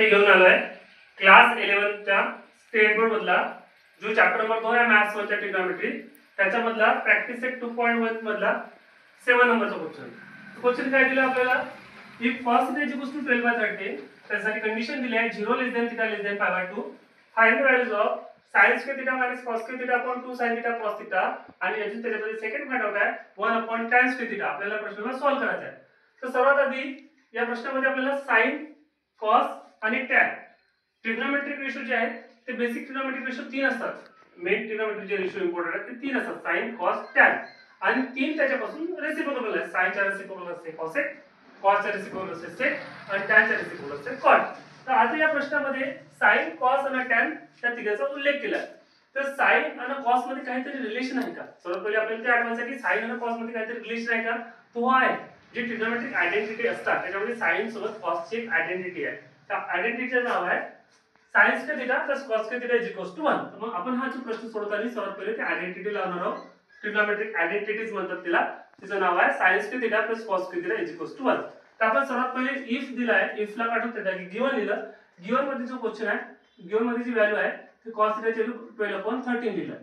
घेऊन आलोय class 11च्या state board मधला जो चॅप्टर नंबर 2 आहे मॅथ्स वरच्या ट्रिग्नोमेट्री त्याच्यामधला प्रॅक्टिस सेट 2.1 मधला 7 नंबरचा क्वेश्चन काय दिला आपल्याला if cos is equal to 12/13 त्यासाठी कंडिशन दिली आहे 0 less than theta less than π/2 find the values of sin square theta - cos square theta upon 2 sin theta cos theta आणि याची त्याच्यामध्ये सेकंड पॉइंट आउट आहे 1 अपॉन tan स्क्वेअर थीटा आपल्याला प्रश्नाला solve करायचा आहे. तर सर्वात आधी या प्रश्नामध्ये आपल्याला sin cos आणि tan ट्रिग्नोमेट्रिक रेशो जे आहेत ते बेसिक ट्रिग्नोमेट्रिक रेशो 3 असतात. मेन ट्रिग्नोमेट्रिक रेशो इम्पॉर्टंट आहे ते 3 असतात sin cos tan आणि 3 त्याच्यापासून रेसिप्रोकल आहे. sin चा रेसिप्रोकल असते cosec, cos चा रेसिप्रोकल असते sec आणि tan चा रेसिप्रोकल असते cot. तर आता या प्रश्नामध्ये sin cos आणि tan त्या तिघांचा उल्लेख केला आहे. तर sin आणि cos मध्ये काहीतरी रिलेशन आहे का? सर्वात पहिले आपल्याला ते आठवायचं आहे की sin आणि cos मध्ये काहीतरी रिलेशन आहे का? तो आहे. जी ट्रिग्नोमेट्रिक आयडेंटिटी असतात त्याच्यामध्ये sin सोबत cos ची एक आयडेंटिटी आहे. त्या आयडेंटिटीचं नाव आहे sin square theta plus cos square theta is equal to 1. तर मग आपण हा जो प्रश्न सोडवताना सर्वात पहिले ते आयडेंटिटी लावणार आहोत. ट्रिग्नोमेट्रिक आयडेंटिटीज म्हणतात तिला. तिचं नाव आहे sin square theta plus cos square theta is equal to 1. तर आपण सर्वात पहिले इफ दिलाय, इफ ला काढून त्याला की गिवन लिहिलं. गिवन मध्ये जो क्वेश्चन आहे, गिवन मध्ये जी व्हॅल्यू आहे ती cos थीटाची व्हॅल्यू 12/13 लिहिलं.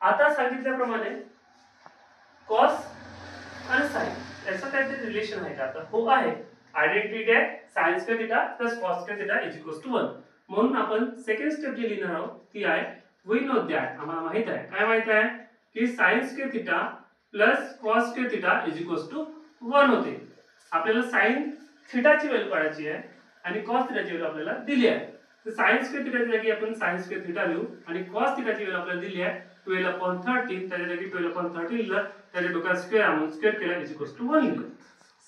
आता सांगितल्याप्रमाणे cos आणि sin याचं काहीतरी रिलेशन आहे का? तर हो आहे. आयडेंटिटी आहे sin square theta plus cos square theta is equal to 1. म्हणून आपण सेकंड स्टेप जी लिहिणार आहोत ती आहे वी नो दॅट. आम्हाला माहित आहे काय माहित आहे की sin square theta plus cos square theta is equal to 1 होते. आपल्याला sin थीटाची व्हॅल्यू काढायची आहे आणि cos थीटाची व्हॅल्यू आपल्याला दिली आहे. तर sin स्क्वेअर थीटाची जागी आपण sin स्क्वेअर थीटा लिहू आणि cos थीटाची व्हॅल्यू आपल्याला दिली आहे 12/13. त्याच्या जागी 12/13 लिहिलं, त्याच्या डोक्यात स्क्वेअर आणून स्क्वेअर केला इज इक्वल टू 1 लिहिलं.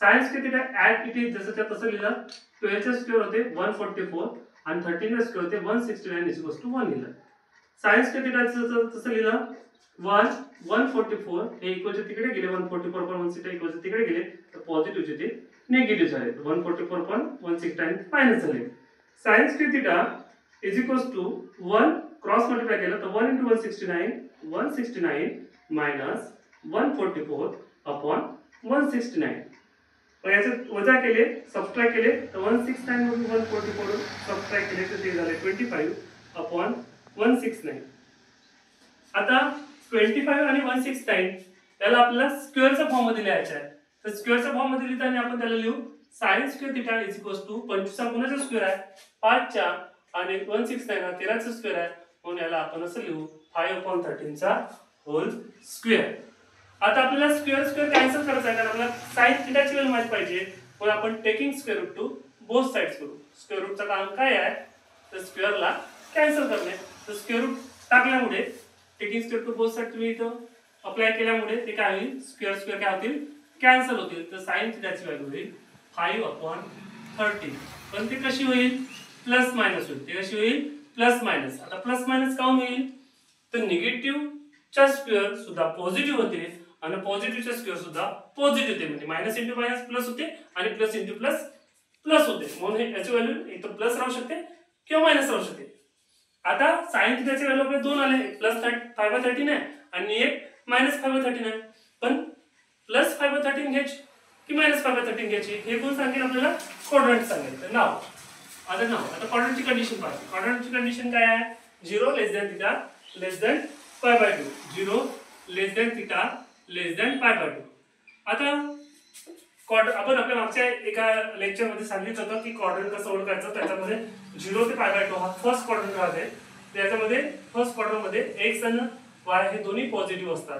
sin square theta at it is जसं त्या तसं लिहिलं. 12 चा स्क्वेअर होते 144 आणि 13 चा स्क्वेअर होते 169 इज इक्वल टू 1 लिहिलं. sin स्क्वेअर थीटा तसं लिहिलं 144 हे इक्वलचे तिकडे गेले 144.169 इक्वलचे तिकडे गेले तर पॉझिटिव्हचे ते निगेटिव्ह झाले 144.169 मायनस झाले. sin square theta is equal to 1 cross multiply केलं तर 1 into 169 मायनस 144 अपॉन 169. पण याचे वजा केले सबट्रॅक्ट केले तर 169 मधून 144 सबट्रॅक्ट केले तर ते झाले 25 अपॉन 169. आता 25 आणि 169 याला आपल्याला स्क्वेअरच्या फॉर्म मध्ये लिहायचं आहे. तर स्क्वेअरच्या फॉर्म मध्ये लिहिताना आपण त्याला लिहू sin square theta is equal to 25 चा गुणाचा स्क्वेअर आहे 5 चा आणि 169 हा 13 चा स्क्वेअर आहे. म्हणून याला आपण असं लिहू 5/13 चा होल स्क्वेअर. आता आपल्याला स्क्वेअर स्क्वेअर कॅन्सल करायचं आहे कारण आपल्याला sin थीटाची व्हॅल्यू माहित पाहिजे. म्हणून आपण taking square root two both sides करू. स्क्वेअर रूटचं काम काय आहे तर स्क्वेअरला कॅन्सल करणे. तर स्क्वेअर रूट टाकल्यामुळे taking square two both side तुम्ही इथं अप्लाय केल्यामुळे ते काय होईल स्क्वेअर स्क्वेअर काय होतील कॅन्सल होतील. तर sin थीटाची व्हॅल्यू होईल 5/13. पण ती कशी होईल प्लस मायनस होईल. ती कशी होईल प्लस मायनस. आता प्लस मायनस काऊन होईल तर निगेटिव्ह चा स्क्वेअर सुद्धा पॉझिटिव्ह होते आणि पॉझिटिव्हचा स्क्वेअर सुद्धा पॉझिटिव्ह होते. म्हणजे मायनस इंटू मायनस प्लस होते आणि प्लस इंटू प्लस प्लस होते. म्हणून याची व्हॅल्यू इथं प्लस राहू शकते किंवा मायनस राहू शकते. आता sin थीटाची व्हॅल्यू आपल्याला दोन आले प्लस 5/13 आहे आणि एक मायनस 5/13 आहे. पण प्लस 5/13 घ्यायची की मायनस 5/13 घ्यायची हे कोण सांगेल आपल्याला क्वाड्रंट सांगेल. तर नाव आता क्वाड्रंटची कंडिशन पाहिजे. क्वाड्रंटची कंडिशन काय आहे 0 less than theta less than π/2 0 less than theta less than π/2. आता आपण आपल्या मागच्या एका लेक्चर मध्ये सांगितलं होतं की क्वाड्रंट कसं ओळखायचं. त्याच्यामध्ये 0 ते π/2 हा फर्स्ट क्वाड्रंट राहते. त्याच्यामध्ये फर्स्ट क्वाड्रंट मध्ये x आणि y हे दोन्ही पॉझिटिव्ह असतात.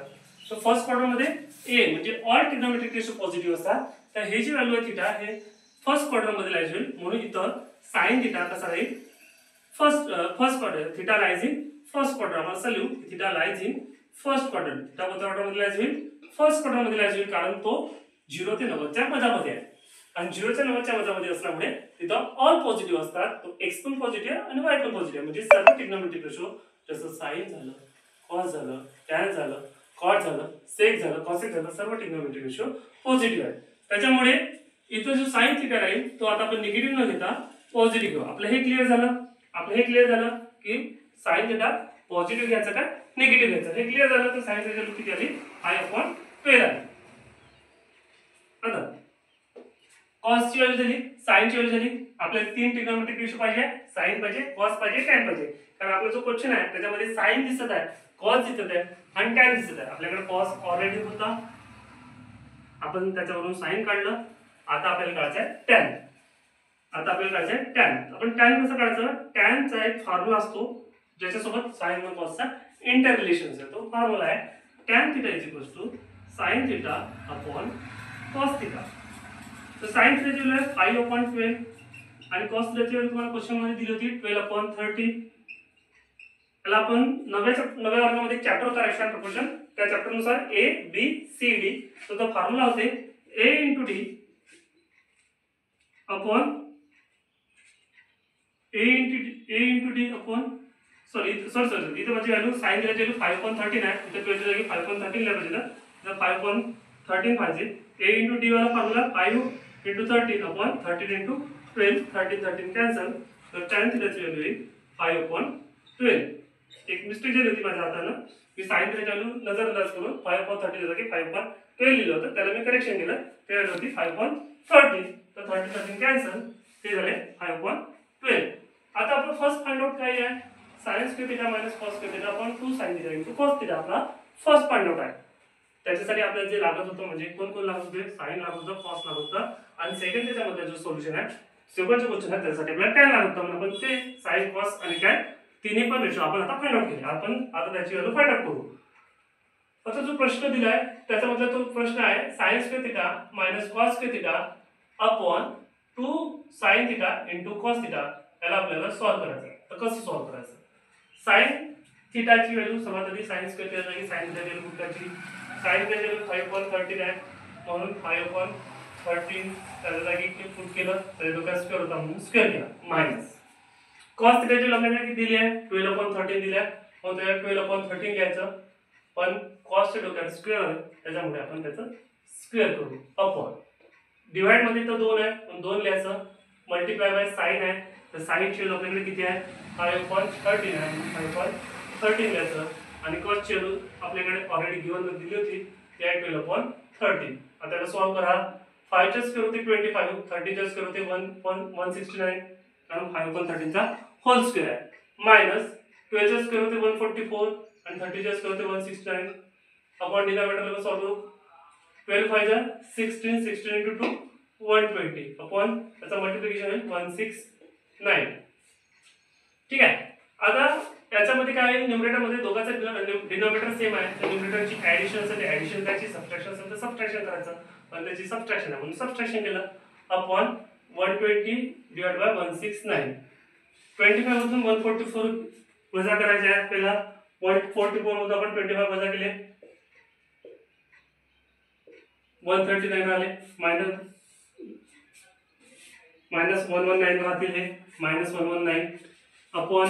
तर फर्स्ट क्वाड्रंट मध्ये a म्हणजे ऑल ट्रिग्नोमेट्रिक रेशो पॉझिटिव्ह असतात. तर हे जी व्हॅल्यू आहे थीटा हे फर्स्ट क्वाड्रंट मध्ये लाईज होईल. म्हणून इथं sin थीटा कसा राहील first quadrant theta lies in first quadrant. आपण असं लिहू theta lies in first quadrant. Theta कोणत्या क्वाड्रंट मध्ये लाईज होईल फर्स्ट क्वाड्रंट मध्ये लाईज होईल कारण तो 0 ते 90 च्या मधामध्ये आहे आणि 0 ते 90 च्या मधामध्ये असल्यामुळे तिथं ऑल पॉझिटिव्ह असतात. तो x पण पॉझिटिव्ह आणि y पण पॉझिटिव्ह म्हणजे सर्व ट्रिग्नोमेट्रिक रेशो जसं sin झालं cos झालं tan झालं cot झालं sec झालं cosec झालं सर्व ट्रिग्नोमेट्रिक रेशो पॉझिटिव्ह आहे. त्याच्यामुळे इथं जो sin थीटा राहील तो आता आपण निगेटिव्ह न घेता पॉझिटिव्ह घेऊ. आपलं हे क्लिअर झालं की sin थीटा पॉझिटिव्ह घ्यायचं का निगेटिव्ह घ्यायचं हे क्लिअर झालं. तर sin ची व्हॅल्यू किती आली 5/12 आली. आता cos ची व्हॅल्यू झाली sin ची व्हॅल्यू झाली आपल्याला 3 ट्रिग्नोमेट्रिक रेशो पाहिजे, साइन पाहिजे, कॉस पाहिजे, टॅन पाहिजे. कारण आपला जो क्वेश्चन आहे त्याच्यामध्ये साइन दिसत आहे, कॉस दिसत आहे आणि टॅन दिसत आहे. आपल्याकडे कॉस ऑलरेडी होता, आपण त्याच्यावरून साइन काढलं. आता आपल्याला काढायचं आहे टॅन. आपण टॅन कसं काढायचं? टॅनचा एक फॉर्म्युला असतो ज्याच्यासोबत साइन व कॉसचा इंटर रिलेशन आहे. तो फॉर्म्युला आहे tan theta is equals to sine theta upon cos theta. तर साइन थीटाची व्हॅल्यू आहे 5/12 आणि कॉस थीटाची व्हॅल्यू तुम्हाला क्वेश्चन मध्ये दिली होती 12/30. याला आपण नव्या वर्गामध्ये चॅप्टर होता रेशनल प्रोपोर्शन, त्या चॅप्टर नुसार ए बी सी डी. तो फॉर्म्युला होते ए इंटू डी अपॉन ए इंटू डी अपॉन सॉरी इथे माझी व्हॅल्यू साइन थीटाची व्हॅल्यू 5/13 आहे. इथे 12 ची जागी 5/13 लिहायला पाहिजे. तर 5/13 पाहिजे. ए इंटू डी वाला formula 5 into 13 upon 13 into 12. 13 cancel. तर टॅन थीटाची व्हॅल्यू येईल 5/12. एक मिस्टेक झाली होती माझ्या हातानं. मी साइन थीटाची व्हॅल्यू नजरअंदाज करून 5/13 जागी 5/12 लिहिलं होतं. त्याला मी करेक्शन केलं. ते व्हॅल्यू होती 5/13. तर 13 कॅन्सल. ते झाले 5/12. आता आपलं फर्स्ट फाइंड आउट काय आहे? sin square theta minus cos square theta upon 2 sin theta into cos theta आपला फर्स्ट फाइंड आउट आहे. त्याच्यासाठी आपल्याला जे लागत होतं म्हणजे कोण लागत होते? साइन लागत होतं, cos लागत होतं आणि सेकंड त्याच्यामध्ये जो सोल्युशन आहे शेवटचं क्वेश्चन आहे त्यासाठी आपल्याला tan लागत होतं. आपण ते sin cos आणि tan तिन्ही पण रेशो आपण आता फाइंड आउट केले. आपण आता त्याची व्हॅल्यू फाइंड आउट करू. आता जो प्रश्न दिलाय त्याच्यामधला तो प्रश्न आहे sin square theta minus cos square theta upon 2 sin theta into cos theta. याला आपल्याला सॉल्व्ह करायचं आहे. तर कसं सॉल्व्ह करायचं? साइन थीटाची व्हॅल्यू सर्वात आधी साइन स्क्वेअर थीटा जागी साइन थीटाची व्हॅल्यू कुठल्याची? साइन थीटाची व्हॅल्यू 5/13 आहे म्हणून 5/13 त्याच्या जागी पुट केलं तर तो काय स्क्वेअर होता म्हणून स्क्वेअर केला मायनस cos थीटाची व्हॅल्यू आपल्याला किती दिली आहे? 12/13 दिली आहे. मग त्याला 12/13 घ्यायचं. पण cos च्या डोक्यात स्क्वेअर आहे त्याच्यामुळे आपण त्याचं स्क्वेअर करू. अपॉन डिवाइड मध्ये तर 2 आहे पण 2 लिहायचं. मल्टिप्लाय बाय साइन आहे. तर साइन ची व्हॅल्यू आपल्याकडे किती आहे? 5/13 आहे. 5/13 लिहायचं आणि cos ची व्हॅल्यू आपल्याकडे ऑलरेडी गिवन दिली होती ती आहे 12/13. आता त्याला सॉल्व्ह करा. 5 चा स्क्वेअर होते 25, 30 चा स्क्वेअर होते 169 कारण 5/13 चा होल स्क्वेअर आहे मायनस 12 चा स्क्वेअर होते 144 आणि 30 चा स्क्वेअर होते 169 अपॉन डिनॉमिनेटरला सॉल्व्ह 12 5 जा 16 16 into 2 120 अपॉन त्याचा मल्टिप्लिकेशन होईल 169. ठीक आहे. आता याच्यामध्ये काय आहे? न्यूमरेटर मध्ये दोघांचा डिनॉमिनेटर सेम आहे. तर न्यूमरेटरची ऍडिशन असेल ऍडिशन करायची, सबट्रॅक्शन असेल तर सबट्रॅक्शन करायचं. पण त्याची सबट्रॅक्शन आहे म्हणून सबट्रॅक्शन केलं. Upon 120 divide by 169. 25 मधून 144 वजा करायचे आहे आपल्याला. 144 मधून आपण 25 वजा केले 139 आले. मायनस 119 राहतील हे मायनस 119 अपॉन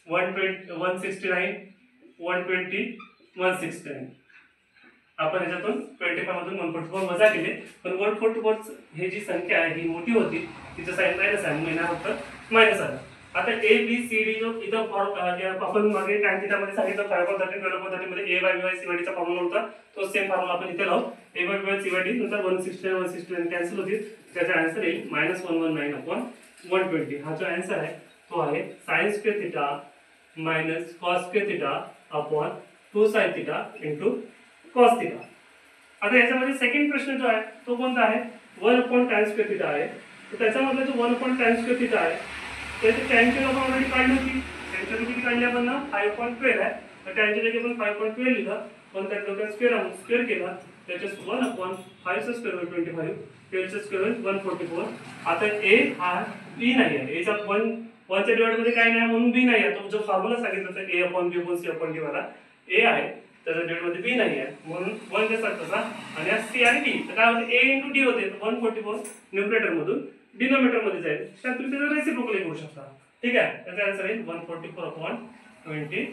169 120 169. आपण याच्यातून 25 मधून 144 वजा केले पण 144 हे जी संख्या आहे ही मोठी होती तिचं साइन मायनस आहे म्हणून येणार होतं मायनस आलं. आता ए बी सी डी जो इथं आपण मागे tan थीटा मध्ये सांगितलं 5/13 12/13 मध्ये a by b by c by d चा फॉर्म्युला होता. तो सेम फॉर्म्युला आपण इथे लावू. a by b by c by d नंतर 169 169 कॅन्सल होतील. त्याचा आन्सर येईल -119 अपॉन 120. हा जो आन्सर आहे तो आहे sin square theta minus cos square theta upon 2 sin theta into cos theta. आता याच्यामध्ये सेकंड प्रश्न जो आहे तो कोणता आहे? 1 अपॉन tan स्क्वेअर थीटा आहे. तर त्याच्यामध्ये जो 1 अपॉन tan स्क्वेअर थीटा आहे त्याची tan ची आपण ऑलरेडी काढली होती. tan ची किती काढली आपण? 5/12 आहे. तर tan ची जागी आपण 5/12 लिहिलं पण त्या डोक्यात स्क्वेअर केला त्याच्यास 1 अपॉन 5 चा स्क्वेअर होईल 25 12 चा स्क्वेअर होईल 144. आता a हा b नाही आहे. a चा 1 च्या डिवाइड मध्ये काय नाही म्हणून b नाही आहे. तो जो फॉर्म्युला सांगितलं होतं a upon b upon c upon d वाला a आहे त्याच्या डिवाइड मध्ये b नाही आहे म्हणून 1 च्या तसा आणि c आणि d. तर काय होते a * d होते 144 न्यूमरेटर मधून डिनॉमिनेटर मध्ये जाईल. त्यात तुम्ही त्याचा रेसिप्रोकल करू शकता. ठीक आहे. त्याचा आन्सर आहे 144/25.